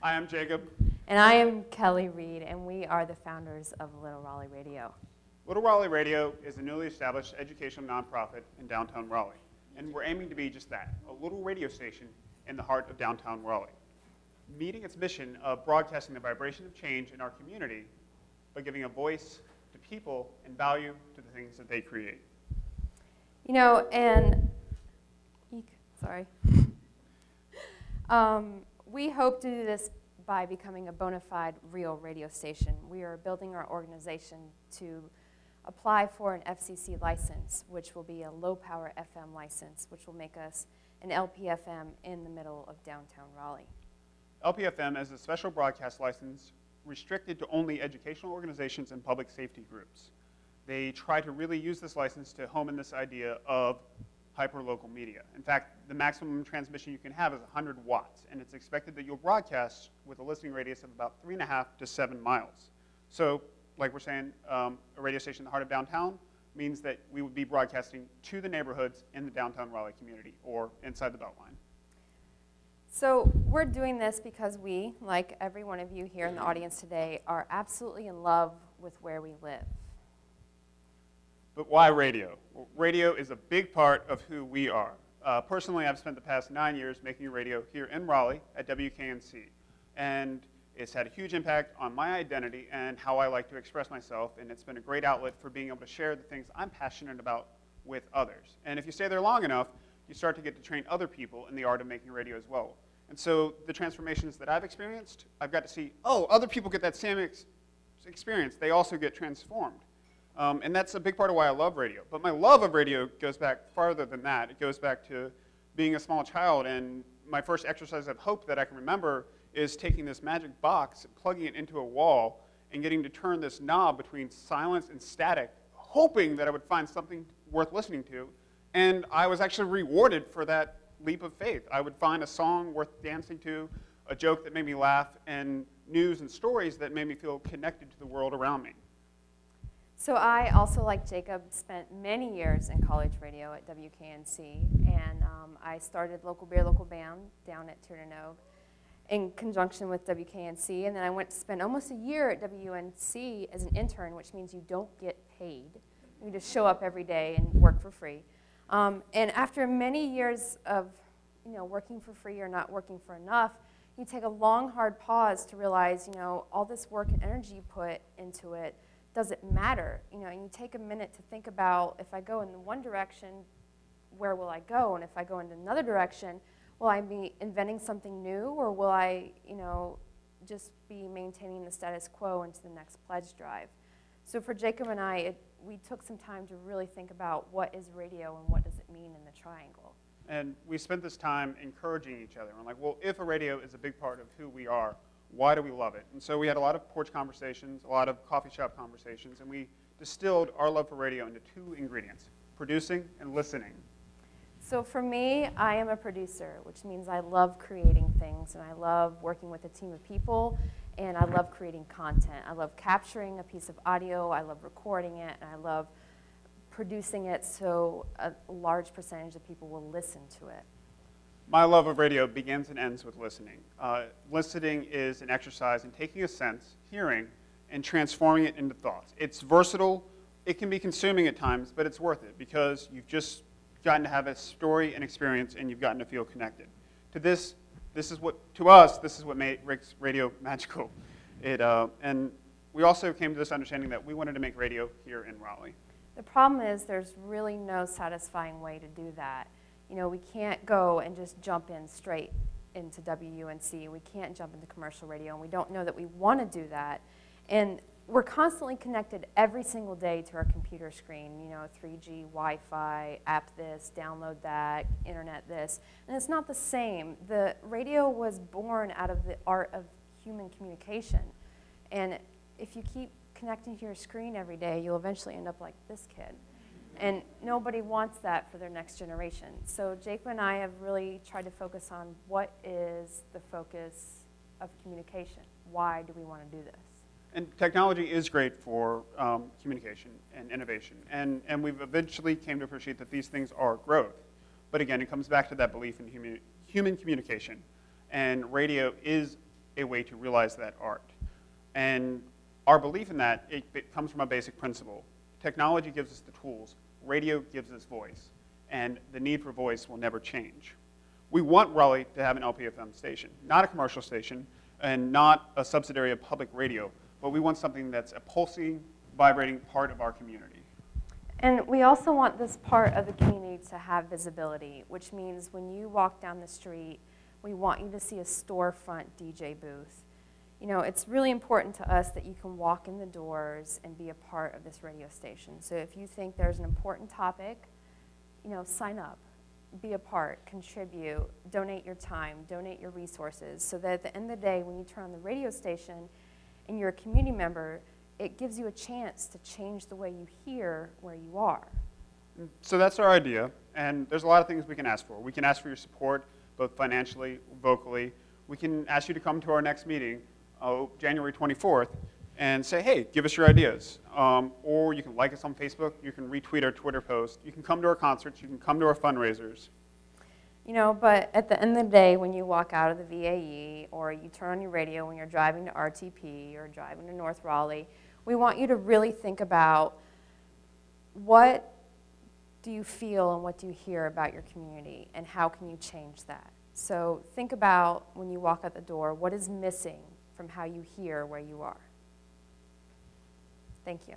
Hi, I'm Jacob. And I am Kelly Reid, and we are the founders of Little Raleigh Radio. Little Raleigh Radio is a newly established educational nonprofit in downtown Raleigh, and we're aiming to be just that, a little radio station in the heart of downtown Raleigh, meeting its mission of broadcasting the vibration of change in our community by giving a voice to people and value to the things that they create. You know, and, sorry. We hope to do this by becoming a bona fide real radio station. We are building our organization to apply for an FCC license, which will be a low-power FM license, which will make us an LPFM in the middle of downtown Raleigh. LPFM is a special broadcast license restricted to only educational organizations and public safety groups. They try to really use this license to home in this idea of hyper-local media. In fact, the maximum transmission you can have is 100 watts, and it's expected that you'll broadcast with a listening radius of about 3.5 to 7 miles. So, like we're saying, a radio station in the heart of downtown means that we would be broadcasting to the neighborhoods in the downtown Raleigh community or inside the Beltline. So we're doing this because we, like every one of you here in the audience today, are absolutely in love with where we live. But why radio? Well, radio is a big part of who we are. Personally, I've spent the past 9 years making radio here in Raleigh at WKNC, and it's had a huge impact on my identity and how I like to express myself, and it's been a great outlet for being able to share the things I'm passionate about with others. And if you stay there long enough, you start to get to train other people in the art of making radio as well. And so the transformations that I've experienced, I've got to see, oh, other people get that same experience. They also get transformed. And that's a big part of why I love radio. But my love of radio goes back farther than that. It goes back to being a small child, and my first exercise of hope that I can remember is taking this magic box, plugging it into a wall, and getting to turn this knob between silence and static, hoping that I would find something worth listening to. And I was actually rewarded for that leap of faith. I would find a song worth dancing to, a joke that made me laugh, and news and stories that made me feel connected to the world around me. So I also, like Jacob, spent many years in college radio at WKNC, and I started Local Beer, Local Band down at Tiernogue in conjunction with WKNC, and then I went to spend almost a year at WNC as an intern, which means you don't get paid. You just show up every day and work for free. And after many years of working for free or not working for enough, you take a long, hard pause to realize all this work and energy you put into it, does it matter? And you take a minute to think about, if I go in one direction, where will I go? And if I go in another direction, will I be inventing something new, or will I, just be maintaining the status quo into the next pledge drive? So for Jacob and I, we took some time to really think about what is radio and what does it mean in the triangle. And we spent this time encouraging each other. We're like, well, if a radio is a big part of who we are, why do we love it? And so we had a lot of porch conversations, a lot of coffee shop conversations, and we distilled our love for radio into 2 ingredients: producing and listening. So for me, I am a producer, which means I love creating things, and I love working with a team of people, and I love creating content. I love capturing a piece of audio, I love recording it, and I love producing it so a large percentage of people will listen to it. My love of radio begins and ends with listening. Listening is an exercise in taking a sense, hearing, and transforming it into thoughts. It's versatile. It can be consuming at times, but it's worth it because you've just gotten to have a story and experience, and you've gotten to feel connected. To us, this is what makes radio magical. And we also came to this understanding that we wanted to make radio here in Raleigh. The problem is there's really no satisfying way to do that. We can't go and just jump in straight into WUNC. We can't jump into commercial radio, and we don't know that we want to do that. And we're constantly connected every single day to our computer screen, 3G, Wi-Fi, app this, download that, internet this. And it's not the same. The radio was born out of the art of human communication. And if you keep connecting to your screen every day, you'll eventually end up like this kid. And nobody wants that for their next generation. So Jacob and I have really tried to focus on what is the focus of communication. Why do we want to do this? And technology is great for communication and innovation. And we've eventually came to appreciate that these things are growth. But again, it comes back to that belief in human communication. And radio is a way to realize that art. And our belief in that, it comes from a basic principle. Technology gives us the tools, radio gives us voice, and the need for voice will never change. We want Raleigh to have an LPFM station, not a commercial station, and not a subsidiary of public radio, but we want something that's a pulsing, vibrating part of our community. And we also want this part of the community to have visibility, which means when you walk down the street, we want you to see a storefront DJ booth. You know, it's really important to us that you can walk in the doors and be a part of this radio station. So if you think there's an important topic, you know, sign up, be a part, contribute, donate your time, donate your resources, so that at the end of the day, when you turn on the radio station and you're a community member, it gives you a chance to change the way you hear where you are. So that's our idea, and there's a lot of things we can ask for. We can ask for your support, both financially, vocally. We can ask you to come to our next meeting, January 24th, and say, hey, give us your ideas. Or you can like us on Facebook, you can retweet our Twitter post, you can come to our concerts, you can come to our fundraisers. You know, but at the end of the day, when you walk out of the VAE, or you turn on your radio when you're driving to RTP or driving to North Raleigh, we want you to really think about what do you feel and what do you hear about your community, and how can you change that? So think about, when you walk out the door, what is missing from how you hear where you are. Thank you.